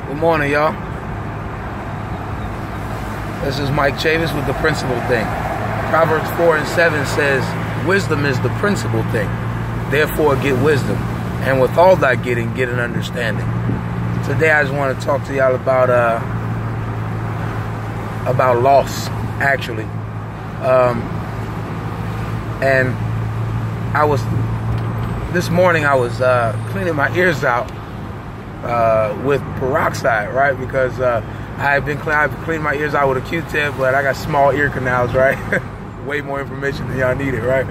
Good morning, y'all. This is Mike Chavis with the principal thing. Proverbs 4:7 says, wisdom is the principal thing. Therefore, get wisdom. And with all thy getting, get an understanding. Today, I just want to talk to y'all about loss, actually. And this morning I was cleaning my ears out with peroxide, right? Because I've cleaned my ears out with a Q-tip, but I got small ear canals, right? Way more information than y'all needed, right?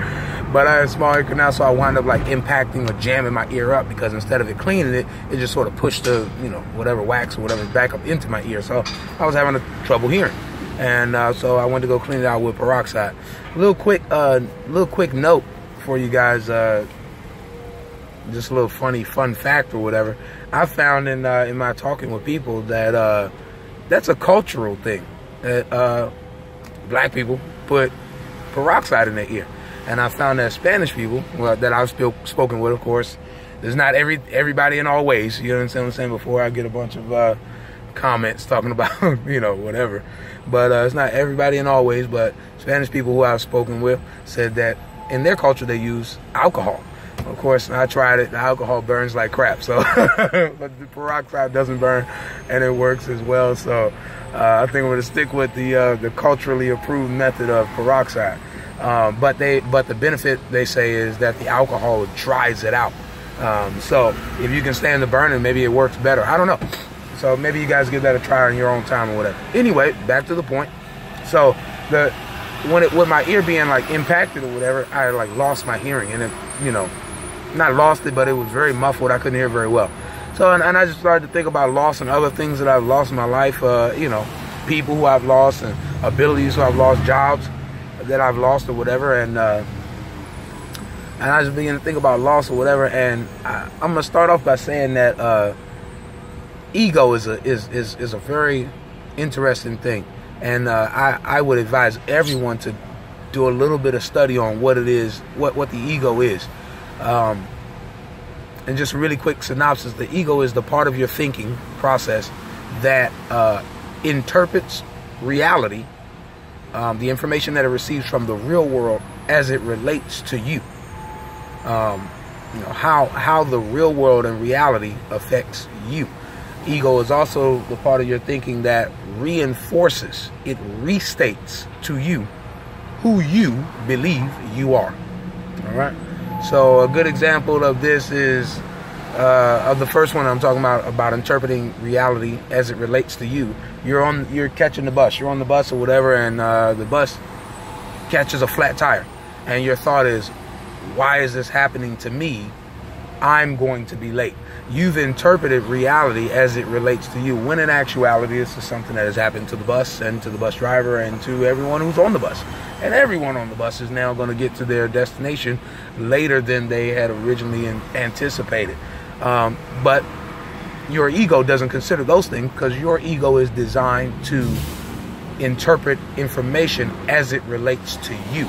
But I had small ear canals, so I wound up like impacting or jamming my ear up, because instead of it cleaning it, it just sort of pushed the, whatever wax or whatever back up into my ear. So I was having trouble hearing. And so I went to go clean it out with peroxide. Little quick note for you guys, just a little fun fact or whatever. I found in my talking with people that that's a cultural thing. That black people put peroxide in their ear, and I found that Spanish people, well, that I've spoken with, of course, there's not everybody in all ways. You know what I'm saying? Before I get a bunch of comments talking about whatever, but it's not everybody in all ways. But Spanish people who I've spoken with said that in their culture they use alcohol. Of course, I tried it. The alcohol burns like crap, so but the peroxide doesn't burn, and it works as well. So I think I'm going to stick with the culturally approved method of peroxide. But the benefit, they say, is that the alcohol dries it out. So if you can stand the burning, maybe it works better. I don't know. So maybe you guys give that a try in your own time or whatever. Anyway, back to the point. So with my ear being like impacted or whatever, I like lost my hearing, and it, not lost it, but it was very muffled. I couldn't hear very well. So, and I just started to think about loss and other things that I've lost in my life, people who I've lost, and abilities who I've lost, jobs that I've lost or whatever. And I just began to think about loss or whatever. And I'm going to start off by saying that ego is a very interesting thing. And I would advise everyone to do a little bit of study on what it is, what the ego is. And just a really quick synopsis, the ego is the part of your thinking process that interprets reality, the information that it receives from the real world as it relates to you. How the real world and reality affects you. Ego is also the part of your thinking that reinforces, it restates to you who you believe you are. All right. So a good example of this is of the first one I'm talking about interpreting reality as it relates to you. You're catching the bus. You're on the bus or whatever, and the bus catches a flat tire, and your thought is, why is this happening to me? I'm going to be late. You've interpreted reality as it relates to you, when in actuality this is something that has happened to the bus and to the bus driver and to everyone who's on the bus. And everyone on the bus is now going to get to their destination later than they had originally anticipated. But your ego doesn't consider those things, because your ego is designed to interpret information as it relates to you.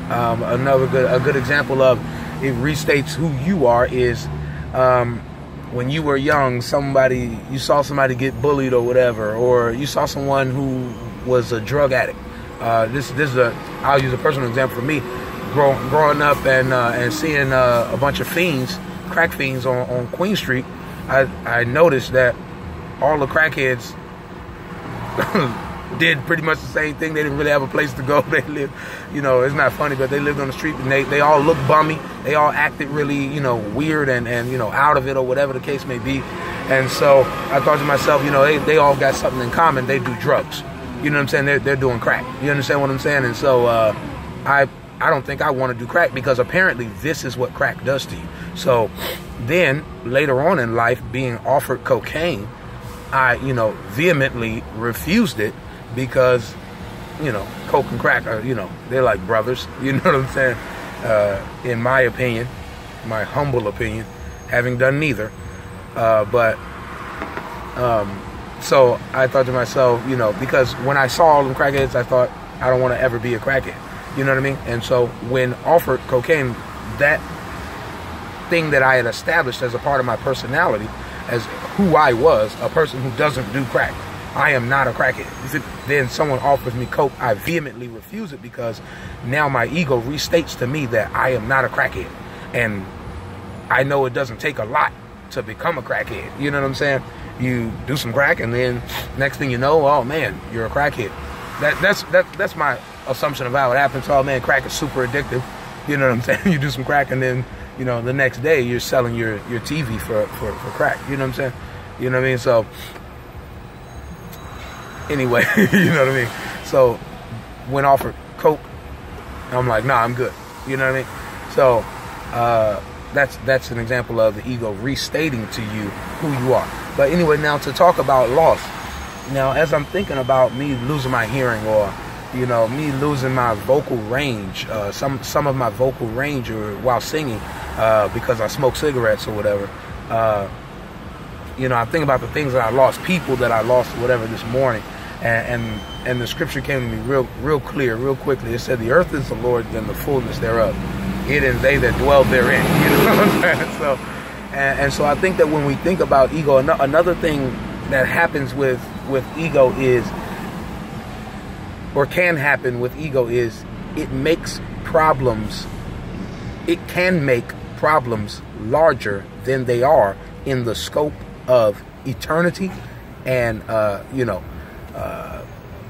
A good example of it restates who you are is when you were young, you saw somebody get bullied or whatever, or you saw someone who was a drug addict. I'll use a personal example for me. Growing up and seeing a bunch of fiends, crack fiends on Queen Street, I noticed that all the crackheads did pretty much the same thing. They didn't really have a place to go. They lived, it's not funny, but they lived on the street, and they all looked bummy. They all acted really, weird and out of it, or whatever the case may be. And so I thought to myself, they all got something in common. They do drugs. You know what I'm saying? They're doing crack. You understand what I'm saying? And so I don't think I want to do crack, because apparently this is what crack does to you. So then later on in life, being offered cocaine, I vehemently refused it, because coke and crack are, they're like brothers. You know what I'm saying? In my opinion, my humble opinion, having done neither. So I thought to myself, because when I saw all them crackheads, I thought, I don't want to ever be a crackhead. You know what I mean? And so when offered cocaine, that thing that I had established as a part of my personality, as who I was, a person who doesn't do crack. I am not a crackhead. Then someone offers me coke, I vehemently refuse it, because now my ego restates to me that I am not a crackhead. And I know it doesn't take a lot to become a crackhead. You know what I'm saying? You do some crack, and then next thing you know, oh man, you're a crackhead. That's my assumption of how it happens. Oh man, crack is super addictive. You know what I'm saying? You do some crack, and then, you know, the next day you're selling your TV for crack. You know what I'm saying? You know what I mean? So anyway, you know what I mean? So when offered coke, I'm like, nah, I'm good. You know what I mean? So that's an example of the ego restating to you who you are. But anyway, now to talk about loss. Now, as I'm thinking about me losing my hearing, or, you know, me losing my vocal range, some of my vocal range while singing, because I smoke cigarettes or whatever, you know, I think about the things that I lost, people that I lost, whatever, this morning, and the scripture came to me real clear, real quickly. It said, the earth is the Lord's and the fullness thereof, it and they that dwell therein. You know what I'm saying? So, and so I think that when we think about ego, another thing that happens with ego is, or can happen with ego, is it makes problems, it can make problems larger than they are in the scope of eternity and, you know,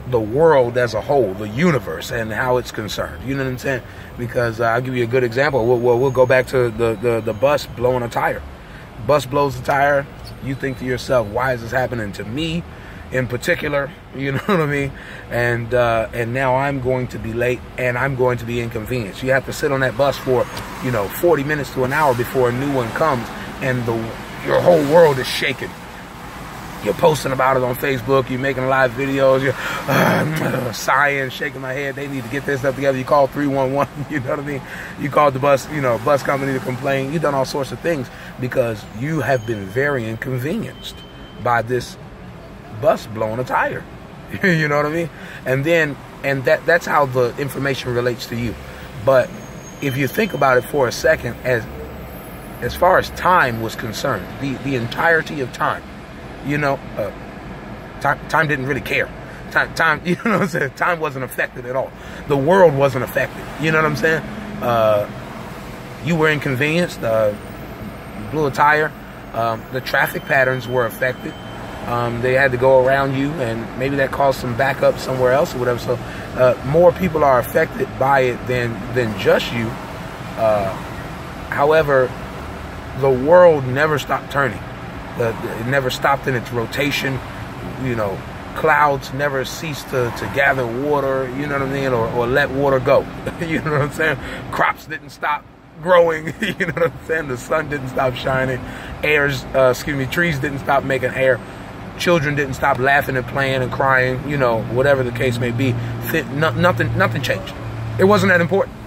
the world as a whole, the universe and how it's concerned. You know what I'm saying? Because I'll give you a good example. We'll go back to the bus blowing a tire. Bus blows the tire. You think to yourself, why is this happening to me in particular? You know what I mean? And now I'm going to be late and I'm going to be inconvenienced. You have to sit on that bus for, you know, 40 minutes to an hour before a new one comes, and your whole world is shaking. You're posting about it on Facebook. You're making live videos. You're sighing, shaking my head. They need to get this stuff together. You call 311. You know what I mean? You called the bus, you know, bus company to complain. You've done all sorts of things because you have been very inconvenienced by this bus blowing a tire. You know what I mean? And that's how the information relates to you. But if you think about it for a second, as far as time was concerned, the entirety of time, you know, time didn't really care. Time, you know what I'm saying? Time wasn't affected at all. The world wasn't affected. You know what I'm saying? You were inconvenienced. You blew a tire. The traffic patterns were affected. They had to go around you, and maybe that caused some backup somewhere else or whatever. So more people are affected by it than just you. However, the world never stopped turning. It never stopped in its rotation. You know, clouds never ceased to gather water, you know what I mean, or let water go. You know what I'm saying? Crops didn't stop growing, you know what I'm saying? The sun didn't stop shining. Trees didn't stop making air. Children didn't stop laughing and playing and crying, you know, whatever the case may be. Nothing changed. It wasn't that important.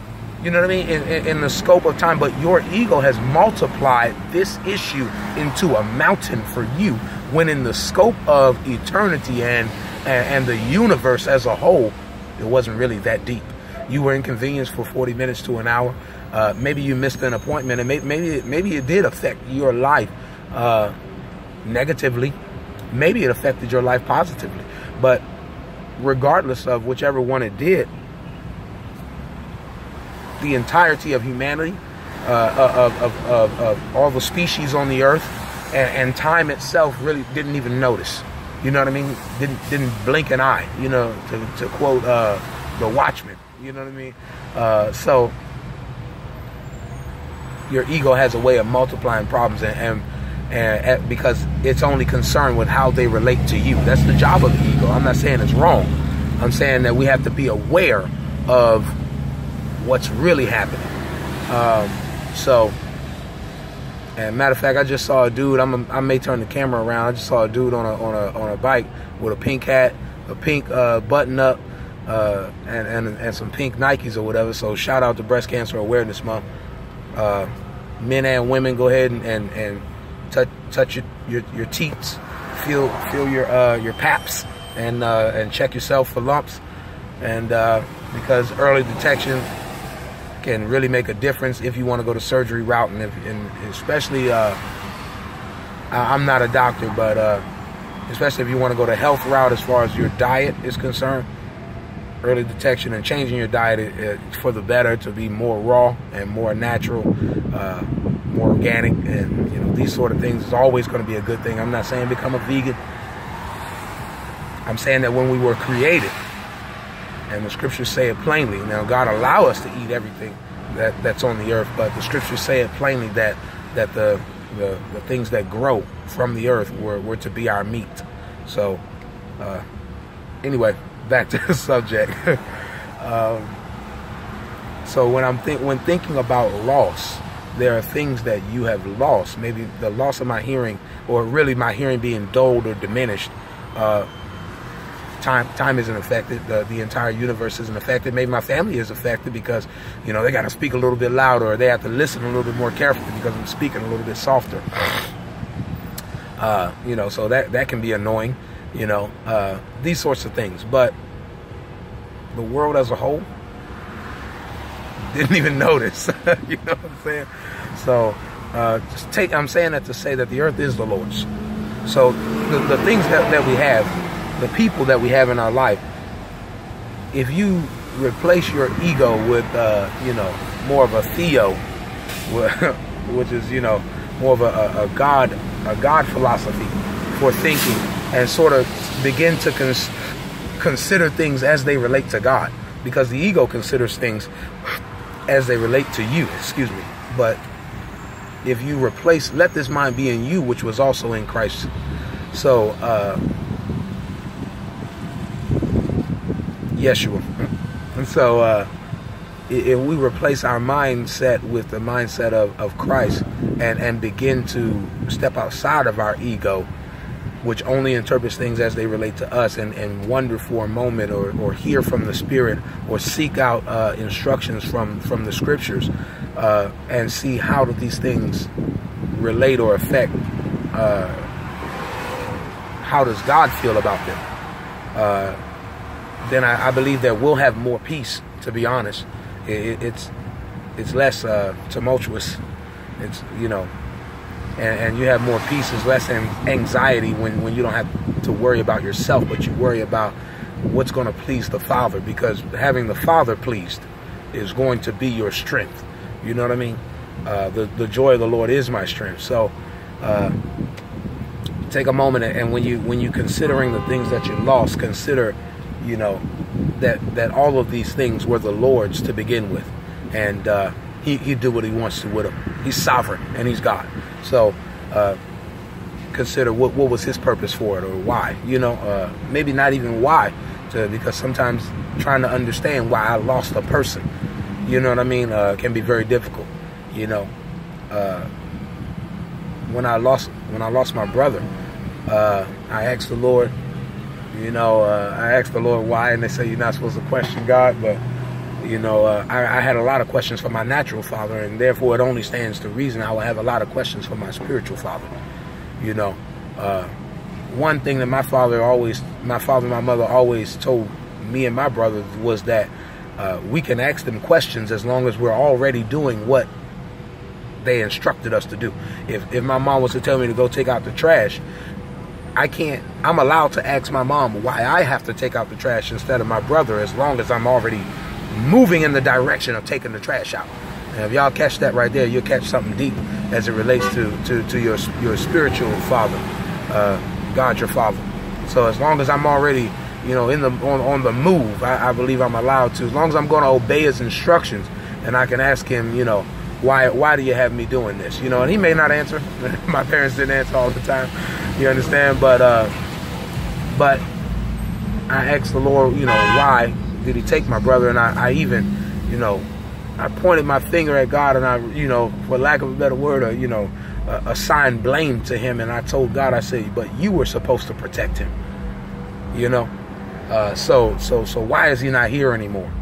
You know what I mean? In the scope of time. But your ego has multiplied this issue into a mountain for you, when in the scope of eternity and the universe as a whole, it wasn't really that deep. You were inconvenienced for 40 minutes to an hour. Maybe you missed an appointment, and maybe it did affect your life negatively. Maybe it affected your life positively. But regardless of whichever one it did, the entirety of humanity, of all the species on the earth, and time itself really didn't even notice. You know what I mean? Didn't blink an eye. You know, to quote the Watchmen. You know what I mean? So your ego has a way of multiplying problems, and because it's only concerned with how they relate to you. That's the job of the ego. I'm not saying it's wrong. I'm saying that we have to be aware of what's really happening. And matter of fact, I just saw a dude. I may turn the camera around. I just saw a dude on a bike with a pink hat, a pink button up, and some pink Nikes or whatever. So shout out to Breast Cancer Awareness Month. Men and women, go ahead and touch your teats, feel your paps, and check yourself for lumps, and because early detection can really make a difference if you want to go the surgery route, and especially I'm not a doctor, but especially if you want to go the health route as far as your diet is concerned, early detection and changing your diet for the better, to be more raw and more natural, more organic, and these sort of things is always going to be a good thing. I'm not saying become a vegan. I'm saying that when we were created, and the scriptures say it plainly. Now, God allow us to eat everything that's on the earth, but the scriptures say it plainly that the things that grow from the earth were to be our meat. So, anyway, back to the subject. So when thinking about loss, there are things that you have lost. Maybe the loss of my hearing, or really my hearing being dulled or diminished. Time isn't affected. The entire universe isn't affected. Maybe my family is affected because, they got to speak a little bit louder, or they have to listen a little bit more carefully because I'm speaking a little bit softer. So that can be annoying, these sorts of things. But the world as a whole didn't even notice. You know what I'm saying? So I'm saying that to say that the earth is the Lord's. So the things that we have, the people that we have in our life, if you replace your ego with more of a theo, which is more of a God philosophy for thinking, and sort of begin to consider things as they relate to God, because the ego considers things as they relate to you, but if you replace, let this mind be in you, which was also in Christ. So Yeshua. And so if we replace our mindset with the mindset of Christ, and begin to step outside of our ego, which only interprets things as they relate to us, and wonder for a moment, or hear from the Spirit, or seek out instructions from the scriptures, and see how do these things relate or affect, how does God feel about them, then I believe that we'll have more peace, to be honest. It's less tumultuous. It's, and you have more peace. It's less anxiety when you don't have to worry about yourself, but you worry about what's going to please the Father, because having the Father pleased is going to be your strength. You know what I mean? The joy of the Lord is my strength. So take a moment, and when you considering the things that you lost, consider that all of these things were the Lord's to begin with, and he do what he wants to with them. He's sovereign, and he's God. So consider what was his purpose for it, or why. Maybe not even why, because sometimes trying to understand why I lost a person, you know what I mean, can be very difficult. When I lost my brother, I asked the Lord. I asked the Lord why, and they say you're not supposed to question God, but I had a lot of questions for my natural father, and therefore it only stands to reason I will have a lot of questions for my spiritual father. One thing that my father and my mother always told me and my brothers was that we can ask them questions as long as we're already doing what they instructed us to do. If my mom was to tell me to go take out the trash, I'm allowed to ask my mom why I have to take out the trash instead of my brother, as long as I'm already moving in the direction of taking the trash out. And if y'all catch that right there, you'll catch something deep as it relates to your spiritual father, God your Father. So as long as I'm already, on the move, I believe I'm allowed to. As long as I'm going to obey his instructions, and I can ask him, why do you have me doing this? And he may not answer. My parents didn't answer all the time. You understand? But I asked the Lord, why did he take my brother? And I even, I pointed my finger at God, and I, for lack of a better word, assigned blame to him. And I told God, I said, but you were supposed to protect him, so why is he not here anymore?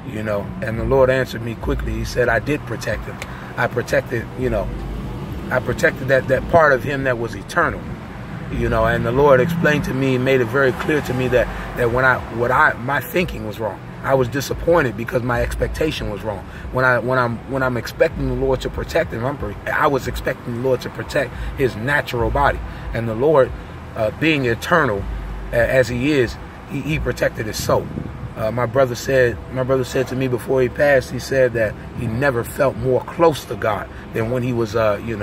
And the Lord answered me quickly. He said, I did protect him. I protected, I protected that part of him that was eternal. And the Lord explained to me, made it very clear to me that my thinking was wrong. I was disappointed because my expectation was wrong. When I'm expecting the Lord to protect him, I was expecting the Lord to protect his natural body, and the Lord, being eternal as he is, he protected his soul. My brother said to me before he passed, he said that he never felt more close to God than when he was, in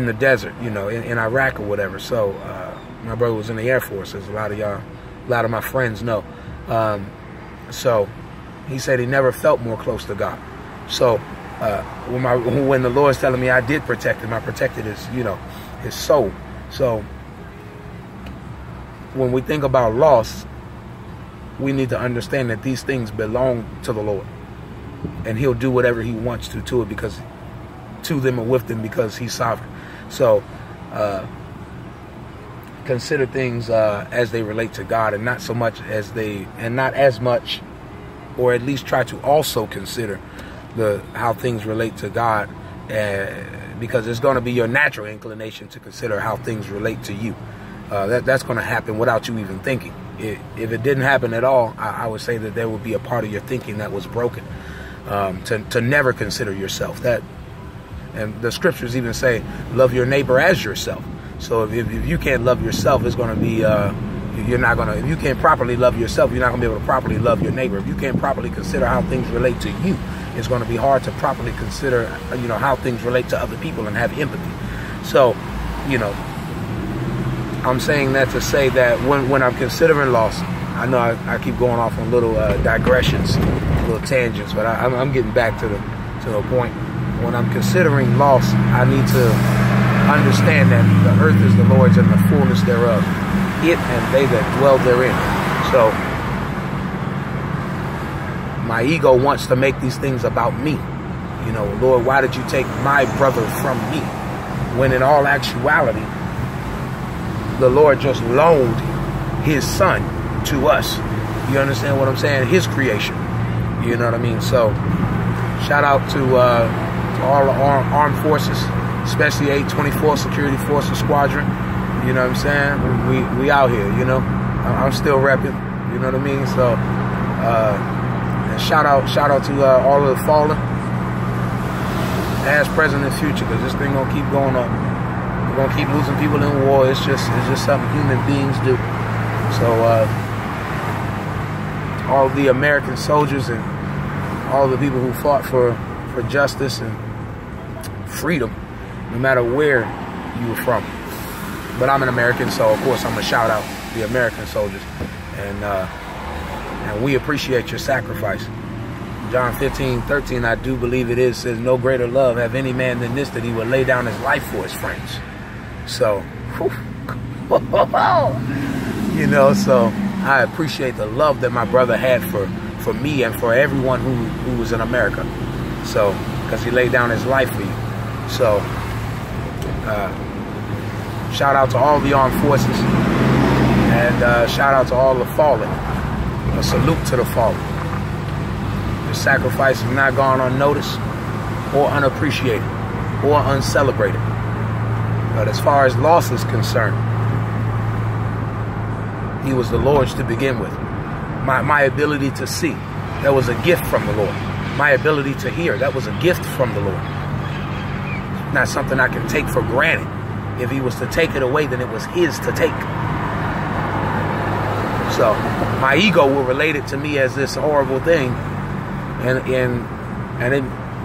the desert, in Iraq or whatever. So my brother was in the Air Force, as a lot of my friends know. So he said he never felt more close to God. So when the Lord's telling me I did protect him, I protected his soul. So when we think about loss, we need to understand that these things belong to the Lord, and he'll do whatever he wants to it, because to them or with them, because he's sovereign. So consider things as they relate to God, and not as much, or at least try to also consider how things relate to God, because it's going to be your natural inclination to consider how things relate to you. That's going to happen without you even thinking. If it didn't happen at all, I would say that there would be a part of your thinking that was broken, to never consider yourself. And the scriptures even say, love your neighbor as yourself. So if you can't love yourself, it's going to be, if you can't properly love yourself, you're not going to be able to properly love your neighbor. If you can't properly consider how things relate to you, it's going to be hard to properly consider, how things relate to other people and have empathy. So, I'm saying that to say that when I'm considering loss, I know I keep going off on little digressions, little tangents, but I'm getting back to the point. When I'm considering loss, I need to understand that the earth is the Lord's and the fullness thereof, it and they that dwell therein. So my ego wants to make these things about me. Lord, why did you take my brother from me? When in all actuality, the Lord just loaned his son to us. You understand what I'm saying? His creation. You know what I mean? So shout out to all the armed forces, especially 824 Security Forces Squadron. You know what I'm saying? We out here, I'm still repping, you know what I mean? So and shout out to all of the fallen, past, present, and future, because this thing gonna keep going up. We're gonna keep losing people in war. It's just something human beings do. So all the American soldiers and all the people who fought for justice and freedom, no matter where you were from. But I'm an American, so of course I'm gonna shout out the American soldiers, and we appreciate your sacrifice. John 15:13, I do believe it is, says, no greater love have any man than this, that he would lay down his life for his friends. So, so I appreciate the love that my brother had for me and for everyone who was in America. So, because he laid down his life for you. So, shout out to all the armed forces, and shout out to all the fallen. A salute to the fallen. Your sacrifice has not gone unnoticed or unappreciated or uncelebrated. But as far as loss is concerned, he was the Lord's to begin with. My ability to see, that was a gift from the Lord. My ability to hear, that was a gift from the Lord. Not something I can take for granted. If he was to take it away, then it was his to take. So my ego will relate it to me as this horrible thing, and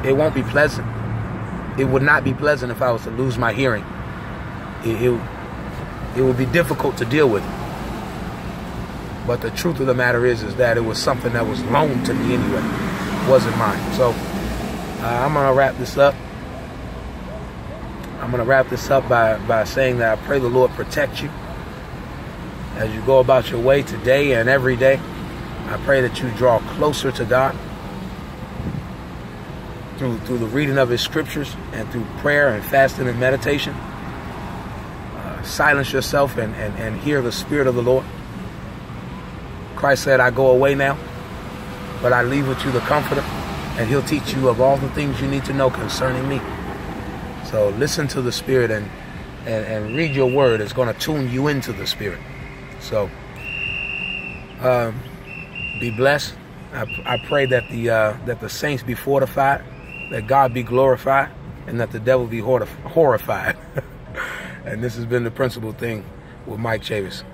it won't be pleasant. It would not be pleasant if I was to lose my hearing. It would be difficult to deal with. But the truth of the matter is that it was something that was loaned to me anyway. It wasn't mine. So I'm going to wrap this up. I'm going to wrap this up by saying that I pray the Lord protect you as you go about your way today and every day. I pray that you draw closer to God through the reading of his scriptures and through prayer and fasting and meditation. Silence yourself and hear the Spirit of the Lord. Christ said, I go away now, but I leave with you the Comforter, and he'll teach you of all the things you need to know concerning me. So listen to the Spirit and read your word. It's going to tune you into the Spirit. So Be blessed. I pray that the saints be fortified, that God be glorified, and that the devil be horrified. And this has been the principal thing with Mike Chavis.